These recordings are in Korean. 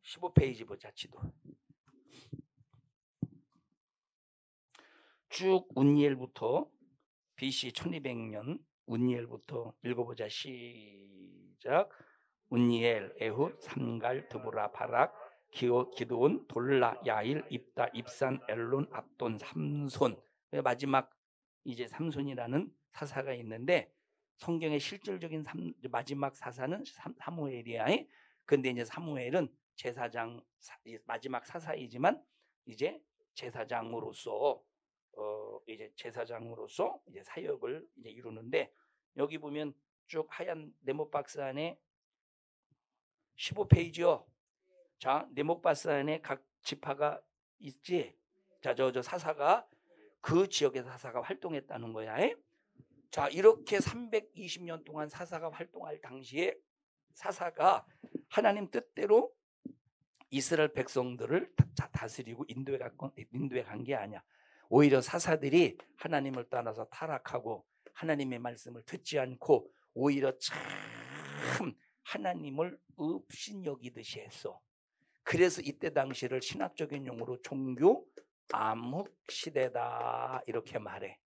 15페이지 보자. 지도. 쭉 운니엘부터 BC 1200년 운니엘부터 읽어보자. 시작. 운니엘, 에훗, 삼갈, 드보라, 바락, 기드온, 돌라, 야일, 입다, 입산, 엘론, 압돈, 삼손. 마지막 이제 삼손이라는 사사가 있는데 성경의 실질적인 마지막 사사는 사무엘이야. 근데 이제 사무엘은 제사장 마지막 사사이지만 이제 제사장으로서 이제 이제 사역을 이제 이루는데 여기 보면 쭉 하얀 네모박스 안에 15페이지요. 자, 네모박스 안에 각 지파가 있지. 자, 저 사사가 그 지역에서 사사가 활동했다는 거야. 자, 이렇게 320년 동안 사사가 활동할 당시에 사사가 하나님 뜻대로 이스라엘 백성들을 다스리고 인도해 간 게 아니야. 오히려 사사들이 하나님을 떠나서 타락하고 하나님의 말씀을 듣지 않고 오히려 참 하나님을 업신여기듯이 했어. 그래서 이때 당시를 신학적인 용어로 종교 암흑 시대다 이렇게 말해.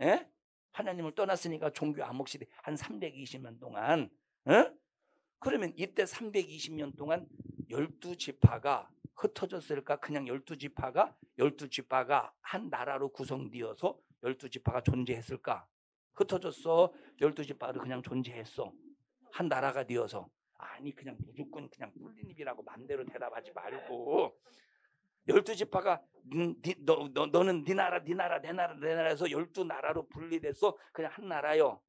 에? 하나님을 떠났으니까 종교 암흑 시대 한 320년 동안. 에? 그러면 이때 320년 동안 12지파가 흩어졌을까? 그냥 12지파가 한 나라로 구성되어서 12지파가 존재했을까? 흩어졌어. 12지파도 그냥 존재했어. 한 나라가 되어서. 아니 그냥 무조건 그냥 뿔린 입이라고 맘대로 대답하지 말고 12지파가 너는 네 나라 내 나라에서 12나라로 분리돼서 그냥 한 나라요.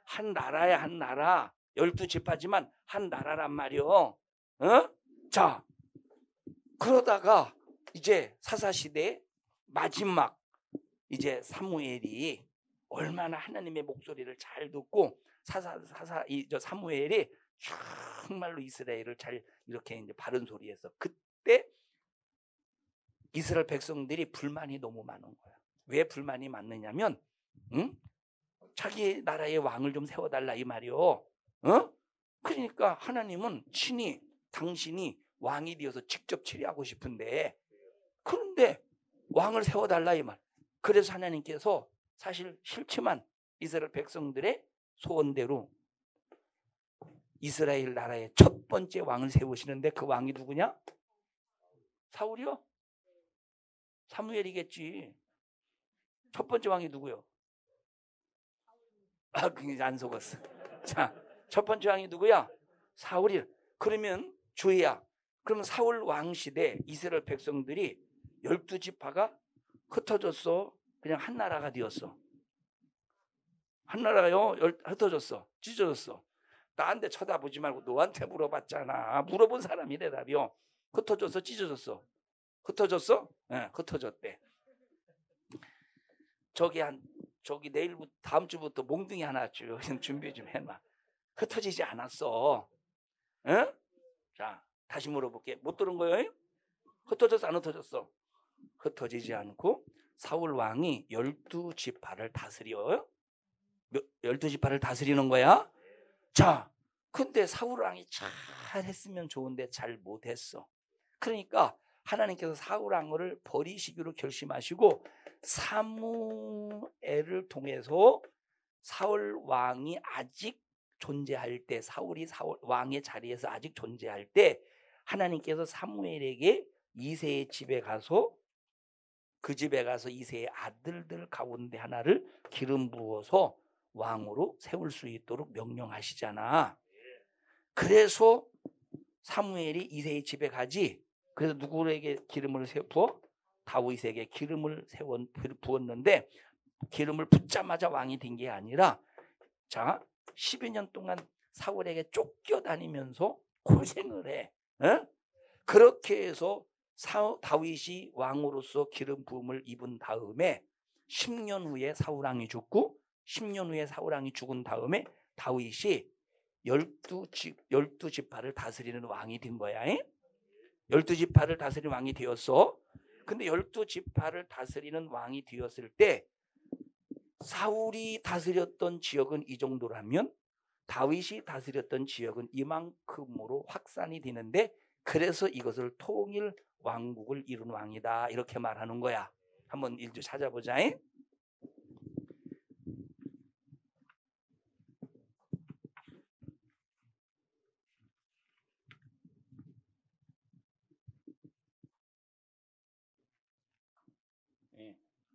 한 나라야 한 나라. 12지파지만 한 나라란 말이요. 자, 그러다가 이제 사사시대 마지막 이제 사무엘이 얼마나 하나님의 목소리를 잘 듣고 사무엘이 정말로 이스라엘을 잘 이렇게 이제 바른 소리해서 그때 이스라엘 백성들이 불만이 너무 많은 거야. 왜 불만이 많느냐면, 자기 나라의 왕을 좀 세워달라 이 말이요. 그러니까 하나님은 친히 당신이 왕이 되어서 직접 치리하고 싶은데 그런데 왕을 세워달라 이 말. 그래서 하나님께서 사실 싫지만 이스라엘 백성들의 소원대로 이스라엘 나라의 첫 번째 왕을 세우시는데 그 왕이 누구냐? 사울이요? 사무엘이겠지. 첫 번째 왕이 누구요? 그게 안 속았어. 자, 첫 번째 왕이 누구야? 사울이. 그러면 주의야. 그러면 사울 왕 시대 이스라엘 백성들이 12지파가 흩어졌어. 그냥 한 나라가 되었어. 한 나라가요 흩어졌어. 찢어졌어. 나한테 쳐다보지 말고 너한테 물어봤잖아. 물어본 사람이 대답이요. 흩어졌어 찢어졌어. 흩어졌어? 네, 흩어졌대. 저기 내일부터 다음 주부터 몽둥이 하나 줘. 준비 좀 해놔. 흩어지지 않았어. 응? 자, 다시 물어볼게. 못 들은 거예요? 흩어졌어 안 흩어졌어? 흩어지지 않고 사울 왕이 12지파를 다스려요. 12지파를 다스리는 거야. 자, 근데 사울 왕이 잘 했으면 좋은데 잘 못했어. 그러니까 하나님께서 사울 왕을 버리시기로 결심하시고 사무엘을 통해서 사울 왕이 아직 존재할 때, 사울이 사울 왕의 자리에서 아직 존재할 때 하나님께서 사무엘에게 이새의 집에 가서 그 집에 가서 이새의 아들들 가운데 하나를 기름 부어서 왕으로 세울 수 있도록 명령하시잖아. 그래서 사무엘이 이새의 집에 가지. 그래서 누구에게 기름을 부어? 다윗에게 기름을 부었는데 기름을 붓자마자 왕이 된 게 아니라 자 12년 동안 사울에게 쫓겨다니면서 고생을 해. 그렇게 해서 다윗이 왕으로서 기름 부음을 입은 다음에 10년 후에 사울왕이 죽고 10년 후에 사울왕이 죽은 다음에 다윗이 12지파를 다스리는 왕이 된 거야. 12지파를 다스리는 왕이 되었어. 근데 12지파를 다스리는 왕이 되었을 때 사울이 다스렸던 지역은 이 정도라면 다윗이 다스렸던 지역은 이만큼으로 확산이 되는데 그래서 이것을 통일 왕국을 이룬 왕이다 이렇게 말하는 거야. 한번 일주 찾아보자.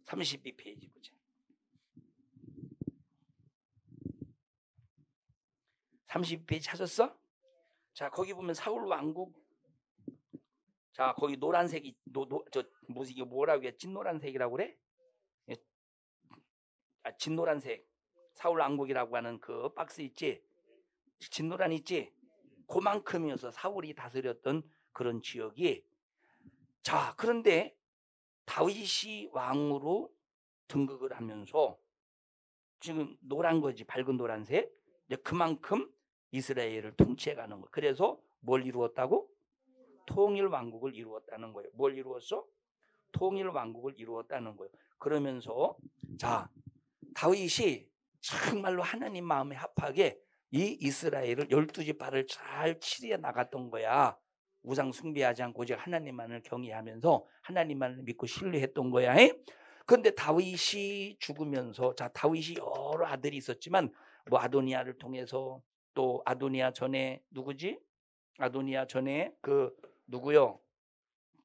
32페이지 보자. 32페이지 찾았어? 자, 거기 보면 사울 왕국. 자, 거기 노란색이 이게 뭐라고 해? 진노란색이라고 그래? 진노란색. 사울 왕국이라고 하는 그 박스 있지? 진노란 있지? 그만큼이어서 사울이 다스렸던 그런 지역이. 자, 그런데 다윗이 왕으로 등극을 하면서 지금 노란 거지, 밝은 노란색. 이제 그만큼 이스라엘을 통치해가는 거. 그래서 뭘 이루었다고? 통일 왕국을 이루었다는 거예요. 뭘 이루었어? 통일 왕국을 이루었다는 거예요. 그러면서 자, 다윗이 정말로 하나님 마음에 합하게 이 이스라엘을 12지파를 잘 치리해 나갔던 거야. 우상 숭배하지 않고 오직 하나님만을 경외하면서 하나님만을 믿고 신뢰했던 거야. 그런데 다윗이 죽으면서, 자, 다윗이 여러 아들이 있었지만 뭐 아도니아를 통해서, 또 아도니아 전에 누구지? 아도니아 전에 그 누구요?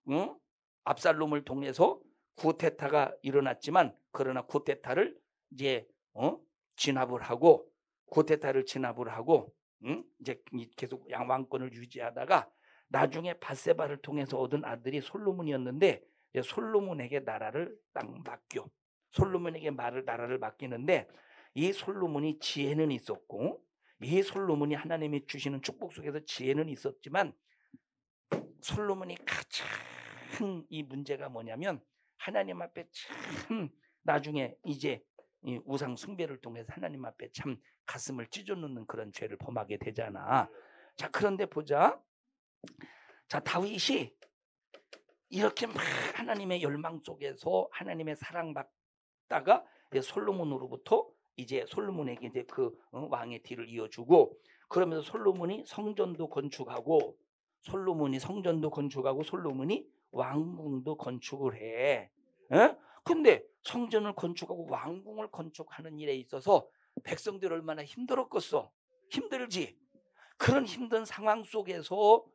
응? 압살롬을 통해서 쿠데타가 일어났지만, 그러나 쿠데타를 이제 진압을 하고, 쿠데타를 진압을 하고, 이제 계속 왕권을 유지하다가 나중에 밧세바를 통해서 얻은 아들이 솔로몬이었는데, 솔로몬에게 나라를 딱 맡겨. 솔로몬에게 나라를 맡기는데, 이 솔로몬이 지혜는 있었고, 이 솔로몬이 하나님이 주시는 축복 속에서 지혜는 있었지만, 솔로몬이 가장 이 문제가 뭐냐면, 하나님 앞에 참 나중에 이제 이 우상 숭배를 통해서 하나님 앞에 참 가슴을 찢어놓는 그런 죄를 범하게 되잖아. 자, 그런데 보자. 자, 다윗이 이렇게 막 하나님의 열망 속에서 하나님의 사랑받다가 솔로몬으로부터 이제 솔로몬에게 이제 그 왕의 뒤를 이어주고, 그러면서 솔로몬이 성전도 건축하고, 솔로몬이 왕궁도 건축을 해. 근데 성전을 건축하고 왕궁을 건축하는 일에 있어서 백성들 얼마나 힘들었겠어. 힘들지. 그런 힘든 상황 속에서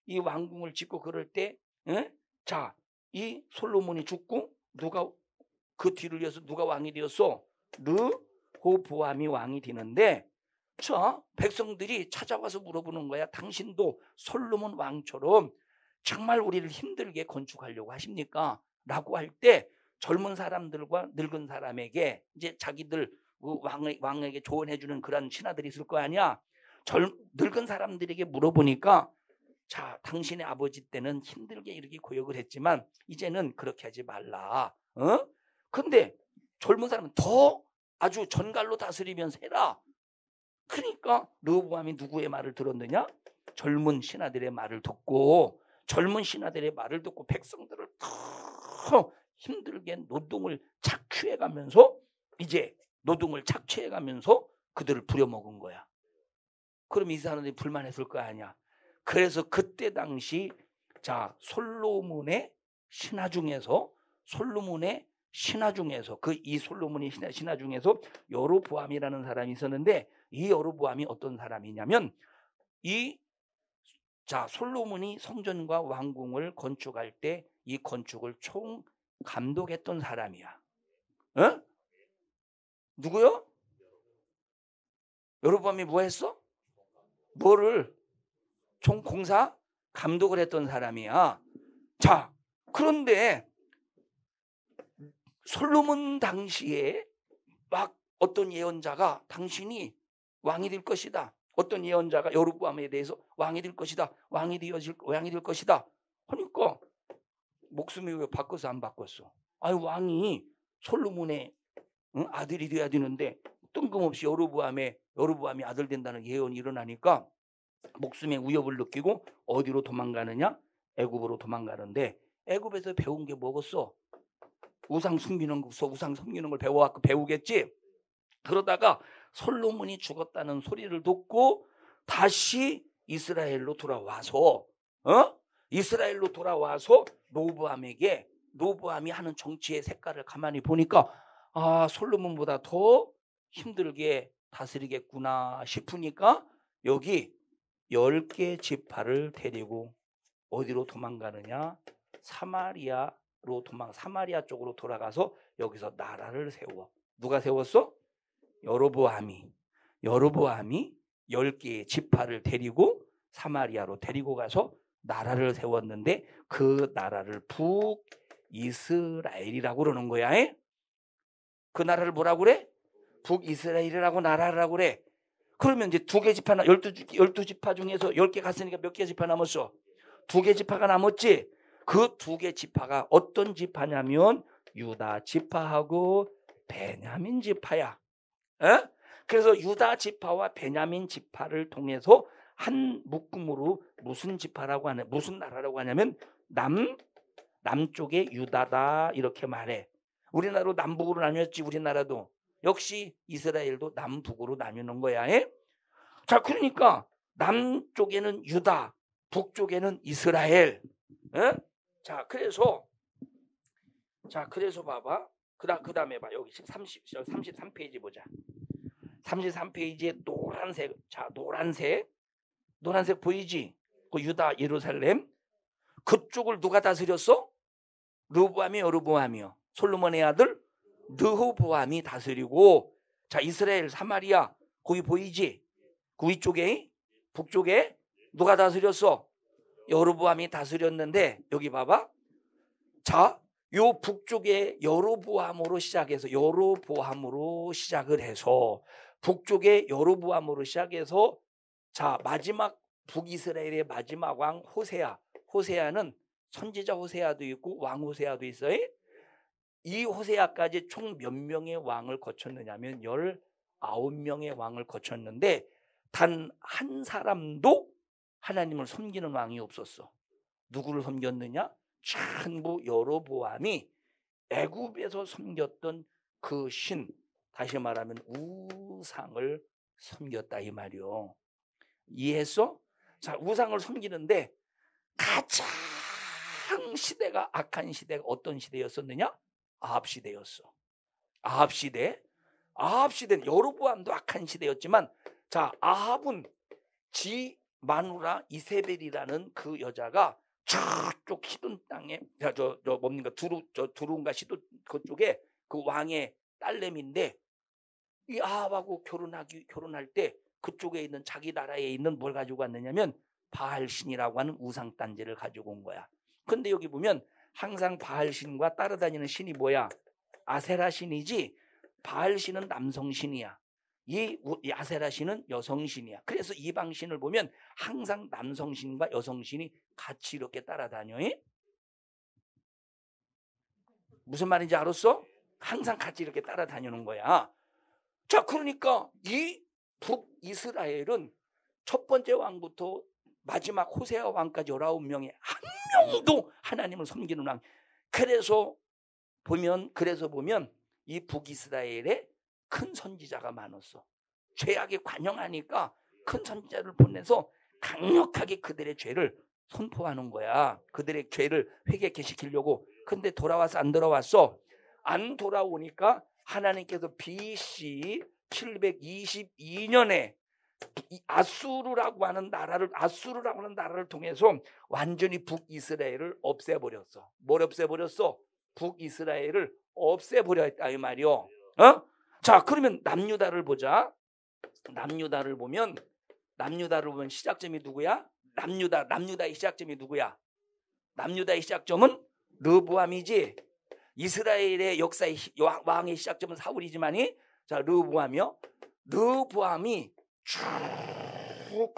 이 왕궁을 짓고 그럴 때, 자, 이 솔로몬이 죽고 누가 그 뒤를 이어서 누가 왕이 되었어? 르호보암이 왕이 되는데, 자, 백성들이 찾아와서 물어보는 거야. 당신도 솔로몬 왕처럼 정말 우리를 힘들게 건축하려고 하십니까? 라고 할 때 젊은 사람들과 늙은 사람에게 이제 자기들 왕에게 조언해주는 그런 신하들이 있을 거 아니야. 늙은 사람들에게 물어보니까, 자, 당신의 아버지 때는 힘들게 이렇게 고역을 했지만 이제는 그렇게 하지 말라. 근데 젊은 사람은 더 아주 전갈로 다스리면서 해라. 그러니까 르호보암이 누구의 말을 들었느냐? 젊은 신하들의 말을 듣고, 백성들을 더 힘들게 노동을 착취해가면서 그들을 부려먹은 거야. 그럼 이 사람들이 불만했을 거 아니야. 그래서 그때 당시, 자, 솔로몬의 신하 중에서 이 솔로몬의 신하 중에서 여로보암이라는 사람이 있었는데, 이 여로보암이 어떤 사람이냐면, 솔로몬이 성전과 왕궁을 건축할 때 이 건축을 총 감독했던 사람이야. 누구요? 여로보암이 뭐 했어? 뭐를? 총 공사 감독을 했던 사람이야. 자, 그런데 솔로몬 당시에 막 어떤 예언자가 당신이 왕이 될 것이다. 어떤 예언자가 여로보암에 대해서 왕이 될 것이다. 왕이 될 것이다. 하니까 목숨이 왜 바꿔서 안 바꿨어? 아니, 왕이 솔로몬의 아들이 돼야 되는데 뜬금없이 여로보암이 아들 된다는 예언이 일어나니까 목숨의 위협을 느끼고 어디로 도망가느냐? 애굽으로 도망가는데, 애굽에서 배운 게 뭐겠어? 우상 섬기는 걸 배우겠지. 그러다가 솔로몬이 죽었다는 소리를 듣고 다시 이스라엘로 돌아와서 이스라엘로 돌아와서 로보암이 하는 정치의 색깔을 가만히 보니까 솔로몬보다 더 힘들게 다스리겠구나 싶으니까 여기 10개 지파를 데리고 어디로 도망가느냐? 사마리아 쪽으로 돌아가서 여기서 나라를 세워. 누가 세웠어? 여로보암이 10개의 지파를 데리고 사마리아로 데리고 가서 나라를 세웠는데 그 나라를 북이스라엘이라고 그러는 거야. 그 나라를 뭐라고 그래? 북이스라엘이라고 나라라고 그래. 그러면 이제 2개 지파, 12지파 중에서 10개 갔으니까 몇 개 지파 남았어? 2개 지파가 남았지? 그 2개 지파가 어떤 지파냐면 유다 지파하고 베냐민 지파야. 그래서 유다 지파와 베냐민 지파를 통해서 한 묶음으로 무슨 나라라고 하냐면 남쪽의 유다다 이렇게 말해. 우리나라도 남북으로 나뉘었지. 우리나라도 역시 이스라엘도 남북으로 나뉘는 거야. 자, 그러니까 남쪽에는 유다, 북쪽에는 이스라엘. 자, 그래서 봐봐. 그 다음에 봐. 여기 33페이지 보자. 33페이지에 노란색 보이지? 그 유다 예루살렘. 그쪽을 누가 다스렸어? 르호보암이 여로보암이요. 솔로몬의 아들 르호보암이 다스리고, 자, 이스라엘 사마리아 거기 보이지? 그 위쪽에 북쪽에 누가 다스렸어? 여로보암이 다스렸는데 여기 봐봐. 자, 요 북쪽에 여로보암으로 시작을 해서 북쪽에 여로보암으로 시작해서 자, 마지막 북이스라엘의 마지막 왕 호세아는 선지자 호세아도 있고 왕 호세아도 있어요. 이 호세아까지 총 몇 명의 왕을 거쳤느냐면 19명의 왕을 거쳤는데 단 한 사람도 하나님을 섬기는 왕이 없었어. 누구를 섬겼느냐? 전부 여로보암이 애굽에서 섬겼던 그 신, 다시 말하면 우상을 섬겼다 이 말이요. 이해했어? 자, 우상을 섬기는데 가장 시대가 악한 시대가 어떤 시대였었느냐? 아합 시대였어. 아합 시대는 여로보암도 악한 시대였지만, 자, 아합은 지 마누라 이세벨이라는 그 여자가 저쪽 시돈 땅에 두루인가 시돈 그쪽에 그 왕의 딸내미인데 이 아합하고 결혼할 때 그쪽에 있는 자기 나라에 있는 뭘 가지고 왔느냐면 바알신이라고 하는 우상 단지를 가지고 온 거야. 근데 여기 보면 항상 바알신과 따라다니는 신이 뭐야? 아세라 신이지. 바알신은 남성 신이야. 이 아세라 신은 여성 신이야. 그래서 이방 신을 보면 항상 남성 신과 여성 신이 같이 이렇게 따라다녀. 무슨 말인지 알았어? 항상 같이 이렇게 따라다니는 거야. 자, 그러니까 이 북이스라엘은 첫 번째 왕부터 마지막 호세아 왕까지 19명의 한 명도 하나님을 섬기는 왕. 그래서 보면 이 북이스라엘에 큰 선지자가 많았어. 죄악에 관영하니까 큰 선지자를 보내서 강력하게 그들의 죄를 선포하는 거야. 그들의 죄를 회개케 시키려고. 근데 돌아와서 안 돌아왔어. 안 돌아오니까 하나님께서 BC 722년에 아수르라고 하는 나라를 통해서 완전히 북이스라엘을 없애버렸어. 뭘 없애버렸어? 북이스라엘을 없애버렸다 이 말이요. 자, 그러면 남유다를 보자. 남유다를 보면 시작점이 누구야? 남유다의 시작점이 누구야? 남유다의 시작점은 르호보암이지. 이스라엘의 역사의 왕의 시작점은 사울이지만이, 자, 르호보암이요. 르호보암이 쭉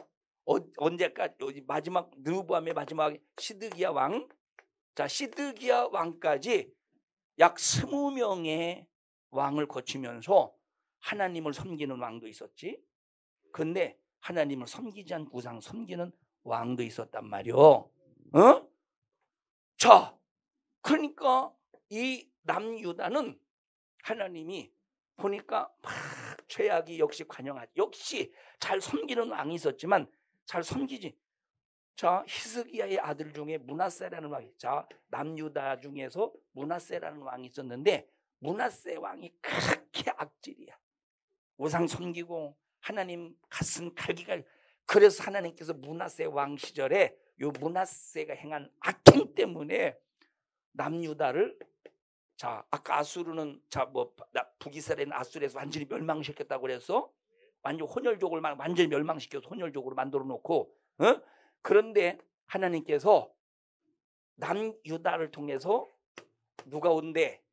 언제까지 마지막 르호보암의 마지막 시드기야 왕. 자, 시드기야 왕까지 약 20명의 왕을 거치면서 하나님을 섬기는 왕도 있었지. 근데 하나님을 섬기지 않고 우상 섬기는 왕도 있었단 말이요. 자, 그러니까 이 남유다는 하나님이 보니까 막 죄악이 역시 관영하지. 역시 잘 섬기는 왕이 있었지만 잘 섬기지. 자, 히스기야의 아들 중에 므낫세라는 왕이, 자, 남유다 중에서 므낫세라는 왕이 있었는데 므낫세 왕이 그렇게 악질이야. 우상 섬기고 하나님 가슴 갈기가. 그래서 하나님께서 므낫세 왕 시절에 요 므낫세가 행한 악행 때문에 남유다를, 자, 아까 아수르는, 자, 뭐 북이스라엘은 아수르에서 완전히 멸망시켰다고 그래서 완전 혼혈족을 완전히 멸망시켜서 혼혈족으로 만들어 놓고, 그런데 하나님께서 남유다를 통해서 누가 온대?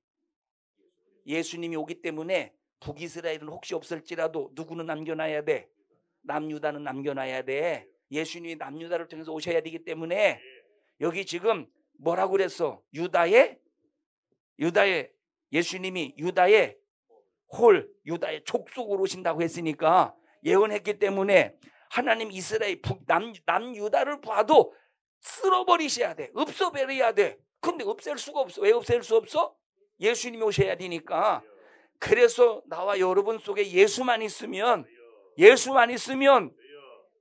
예수님이 오기 때문에 북이스라엘은 혹시 없을지라도 누구는 남겨놔야 돼? 남유다는 남겨놔야 돼. 예수님이 남유다를 통해서 오셔야 되기 때문에 여기 지금 뭐라고 그랬어? 유다의 예수님이 유다의 유다의 족속으로 오신다고 했으니까 예언했기 때문에 하나님 이스라엘 남유다를 봐도 쓸어버리셔야 돼. 없애버려야 돼. 근데 없앨 수가 없어. 왜 없앨 수 없어? 예수님이 오셔야 되니까. 그래서 나와 여러분 속에 예수만 있으면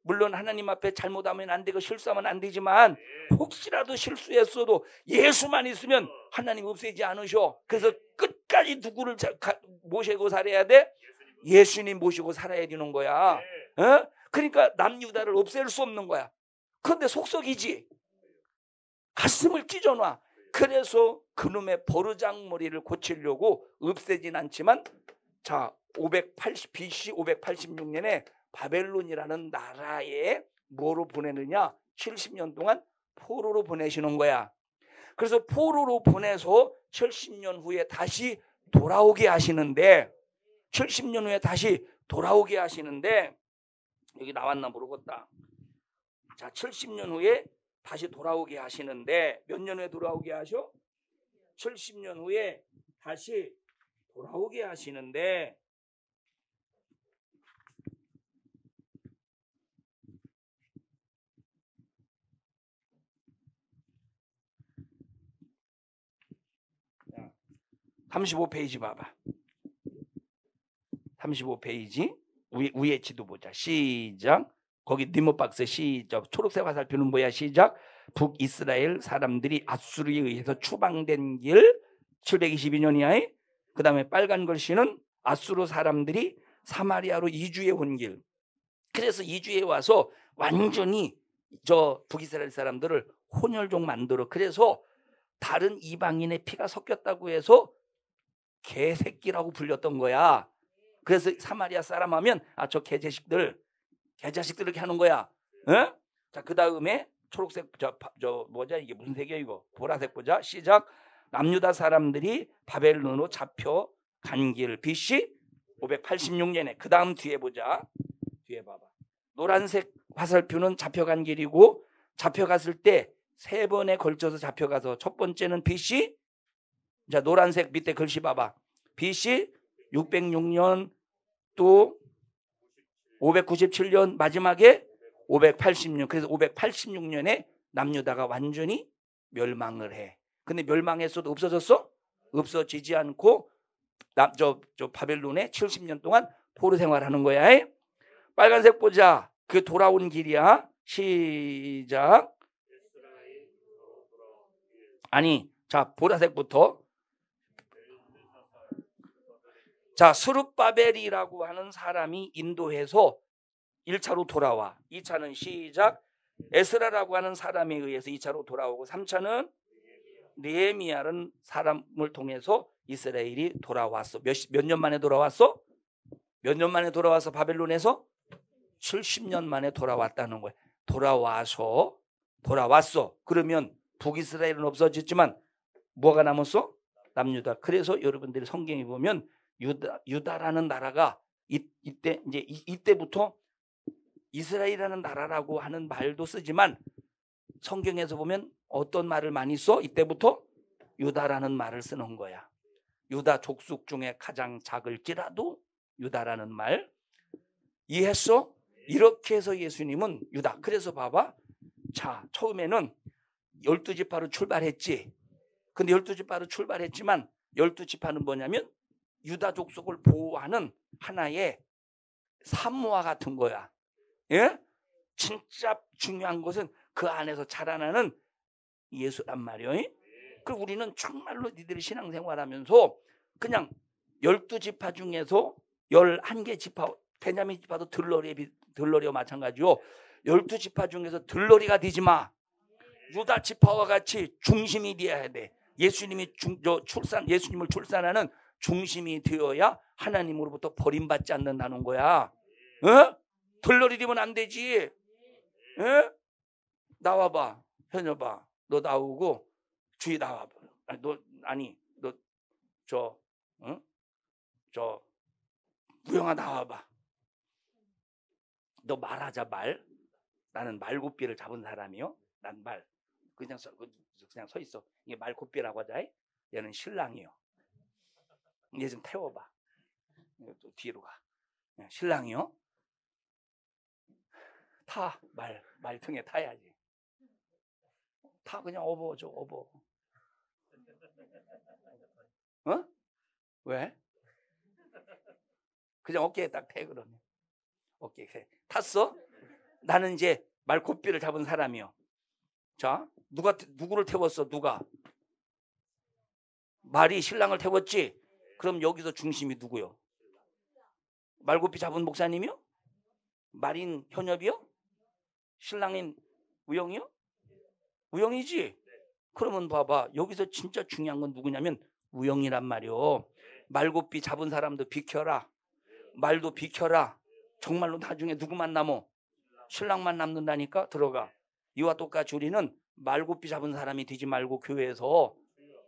물론 하나님 앞에 잘못하면 안 되고 실수하면 안 되지만 혹시라도 실수했어도 예수만 있으면 하나님 없애지 않으셔. 그래서 끝까지 누구를 모시고 살아야 돼? 예수님 모시고 살아야 되는 거야. 그러니까 남유다를 없앨 수 없는 거야. 그런데 속썩이지. 가슴을 찢어놔. 그래서 그놈의 버르장머리를 고치려고 없애진 않지만, 자, BC 586년에 바벨론이라는 나라에 뭐로 보내느냐? 70년 동안 포로로 보내시는 거야. 그래서 포로로 보내서 70년 후에 다시 돌아오게 하시는데, 70년 후에 다시 돌아오게 하시는데, 여기 나왔나 모르겠다. 자, 70년 후에 다시 돌아오게 하시는데, 몇 년 후에 돌아오게 하셔? 70년 후에 다시 돌아오게 하시는데, 자, 35페이지 봐봐. 35페이지 위에 지도 보자. 시작. 거기 니모박스 시작. 초록색 화살표는 뭐야? 시작. 북이스라엘 사람들이 아수르에 의해서 추방된 길 722년이야. 그 다음에 빨간 글씨는 아수르 사람들이 사마리아로 이주해 온 길. 그래서 이주해 와서 완전히 저 북이스라엘 사람들을 혼혈족 만들어. 그래서 다른 이방인의 피가 섞였다고 해서 개새끼라고 불렸던 거야. 그래서 사마리아 사람 하면 저 개자식들 이렇게 하는 거야. 자, 그 다음에 초록색 뭐냐, 이게 무슨 색이야 이거? 보라색 보자. 시작. 남유다 사람들이 바벨론으로 잡혀간 길 BC 586년에. 그 다음 뒤에 보자. 뒤에 봐봐. 노란색 화살표는 잡혀간 길이고, 잡혀갔을 때 3번에 걸쳐서 잡혀가서, 첫 번째는 BC, 자, 노란색 밑에 글씨 봐봐. BC 606년, 또 597년, 마지막에 586년. 그래서 586년에 남유다가 완전히 멸망을 해. 근데 멸망했어도 없어졌어? 없어지지 않고 바벨론에 70년 동안 포로 생활하는 거야. 빨간색 보자. 그 돌아온 길이야. 시작. 아니, 자, 보라색부터. 자, 스룹바벨이라고 하는 사람이 인도해서 1차로 돌아와. 2차는 시작. 에스라라고 하는 사람에 의해서 2차로 돌아오고, 3차는 느헤미야라는 사람을 통해서 이스라엘이 돌아왔어. 몇 년 만에 돌아왔어? 몇 년 만에 돌아와서 바벨론에서? 70년 만에 돌아왔다는 거야. 돌아왔어. 그러면 북이스라엘은 없어졌지만 뭐가 남았어? 남유다. 그래서 여러분들이 성경에 보면 유다라는 나라가 이때부터 이스라엘이라는 나라라고 하는 말도 쓰지만, 성경에서 보면 어떤 말을 많이 써? 이때부터 유다라는 말을 쓰는 거야. 유다 족속 중에 가장 작을지라도 유다라는 말. 이해했어? 이렇게 해서 예수님은 유다. 그래서 봐봐. 자, 처음에는 12지파로 출발했지. 근데 12지파로 출발했지만 12지파는 뭐냐면 유다 족속을 보호하는 하나의 산모와 같은 거야. 예? 진짜 중요한 것은 그 안에서 자라나는 예수란 말이에요. 그리고 우리는 정말로 니들이 신앙생활하면서 그냥 12지파 중에서 11개 지파, 베냐민 지파도 들러리와 마찬가지요. 12지파 중에서 들러리가 되지 마. 유다 지파와 같이 중심이 되어야 돼. 예수님을 출산하는 중심이 되어야 하나님으로부터 버림받지 않는다는 거야. 들러리 되면 안 되지. 나와봐. 현여봐. 너 나오고 주위 나와봐. 우영아 나와봐. 너 말하자 말. 나는 말고삐를 잡은 사람이요. 난 말. 그냥 서 있어. 이게 말고삐라고 하자. 얘는 신랑이요. 얘 좀 태워봐. 또 뒤로 가. 신랑이요. 타. 말통에 타야지. 타. 그냥 업어줘. 업어. 왜? 그냥 어깨에 딱 대. 그러면 어깨에 탔어? 나는 이제 말고삐를 잡은 사람이요. 자, 누구를 태웠어? 누가? 말이 신랑을 태웠지? 그럼 여기서 중심이 누구요? 말고삐 잡은 목사님이요? 말인 현엽이요? 신랑인 우영이요? 우영이지? 그러면 봐봐. 여기서 진짜 중요한 건 누구냐면 우영이란 말이요. 말고삐 잡은 사람도 비켜라. 말도 비켜라. 정말로 나중에 누구만 남어? 신랑만 남는다니까. 들어가. 이와 똑같이 우리는 말고삐 잡은 사람이 되지 말고 교회에서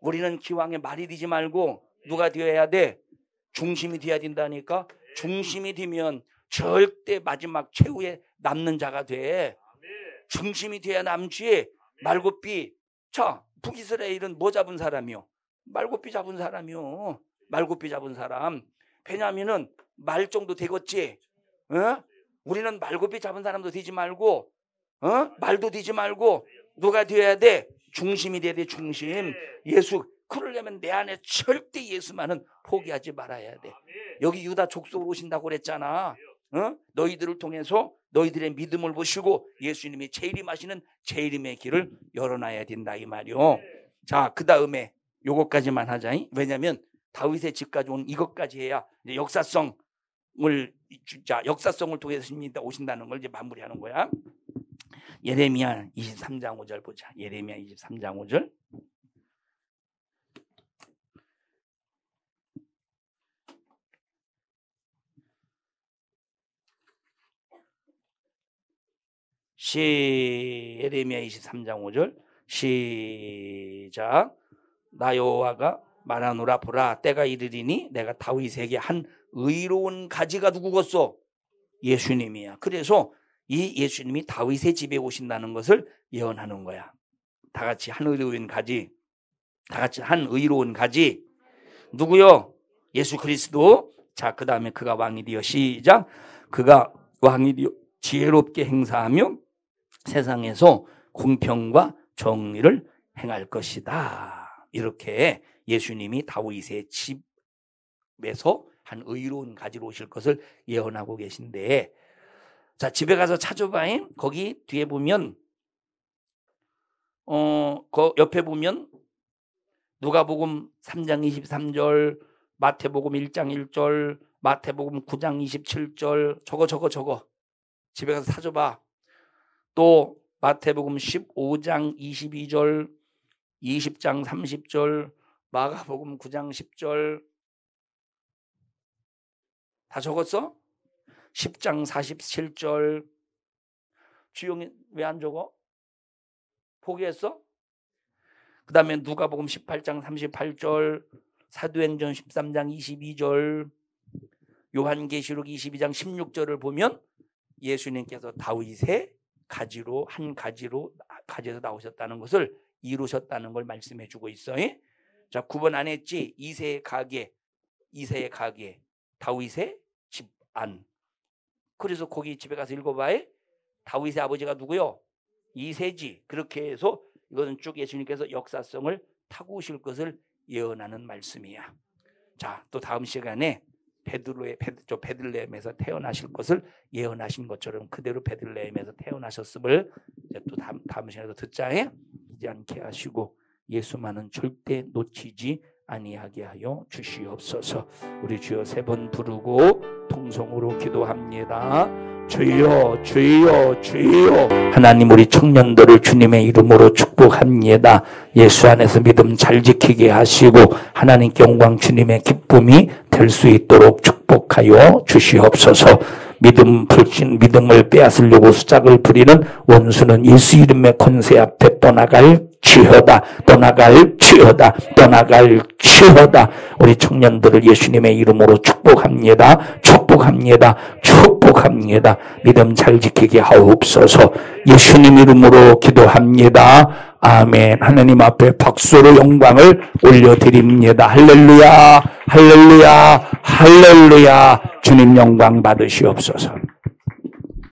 우리는 기왕에 말이 되지 말고 누가 되어야 돼? 중심이 되어야 된다니까. 중심이 되면 절대 마지막 최후에 남는 자가 돼. 중심이 돼야 남지. 말고삐. 자, 북이스라엘은 뭐 잡은 사람이요? 말고삐 잡은 사람이요. 말고삐 잡은 사람. 베냐민은 말 정도 되겠지. 우리는 말고삐 잡은 사람도 되지 말고, 말도 되지 말고 누가 되어야 돼? 중심이 돼야 돼. 중심. 예수. 그러려면 내 안에 절대 예수만은 포기하지 말아야 돼. 여기 유다 족속으로 오신다고 그랬잖아. 너희들을 통해서 너희들의 믿음을 보시고 예수님이 재림하시는 재림의 길을 열어놔야 된다 이 말이요. 자, 그 다음에 요것까지만 하자. 왜냐하면 다윗의 집까지 온 이것까지 해야 이제 역사성을 통해서 오신다는 걸 이제 마무리하는 거야. 예레미야 23장 5절 보자. 예레미야 23장 5절. 예레미야 23장 5절 시작. 나 여호와가 말하노라. 보라, 때가 이르리니 내가 다윗에게 한 의로운 가지가 누구겠소? 예수님이야. 그래서 이 예수님이 다윗의 집에 오신다는 것을 예언하는 거야. 다 같이 한 의로운 가지. 다 같이 한 의로운 가지. 누구요? 예수 그리스도. 자, 그 다음에 그가 왕이 되어 시작. 그가 왕이 되어 지혜롭게 행사하며 세상에서 공평과 정의를 행할 것이다. 이렇게 예수님이 다윗의 집에서 한 의로운 가지로 오실 것을 예언하고 계신데, 자, 집에 가서 찾아봐. 거기 뒤에 보면 그 옆에 보면 누가복음 3장 23절, 마태복음 1장 1절, 마태복음 9장 27절. 저거 집에 가서 찾아봐. 또 마태복음 15장 22절, 20장 30절, 마가복음 9장 10절. 다 적었어? 10장 47절. 주영이 왜 안 적어? 포기했어? 그 다음에 누가복음 18장 38절, 사도행전 13장 22절, 요한계시록 22장 16절을 보면 예수님께서 다윗의 한 가지에서 나오셨다는 것을 이루셨다는 걸 말씀해 주고 있어요. 자, 9번 안 했지? 이새의 가게, 다윗의 집 안. 그래서 거기 집에 가서 읽어봐요. 다윗의 아버지가 누구요? 이새지. 그렇게 해서 이거는 쭉 예수님께서 역사성을 타고 오실 것을 예언하는 말씀이야. 자, 또 다음 시간에 베들레헴에서 태어나실 것을 예언하신 것처럼 그대로 베들레헴에서 태어나셨음을 이제 또 다음 시간에도 듣자에 잊지 않게 하시고 예수만은 절대 놓치지 아니하게 하여 주시옵소서. 우리 주여 3번 부르고 통성으로 기도합니다. 주여 주여 주여. 하나님 우리 청년들을 주님의 이름으로 축복합니다. 예수 안에서 믿음 잘 지키게 하시고 하나님께 영광 주님의 기쁨이 될 수 있도록 축복하여 주시옵소서. 믿음을 빼앗으려고 수작을 부리는 원수는 예수 이름의 권세 앞에 떠나갈지어다. 우리 청년들을 예수님의 이름으로 축복합니다. 믿음 잘 지키게 하옵소서. 예수님 이름으로 기도합니다. 아멘. 하나님 앞에 박수로 영광을 올려드립니다. 할렐루야. 주님 영광 받으시옵소서.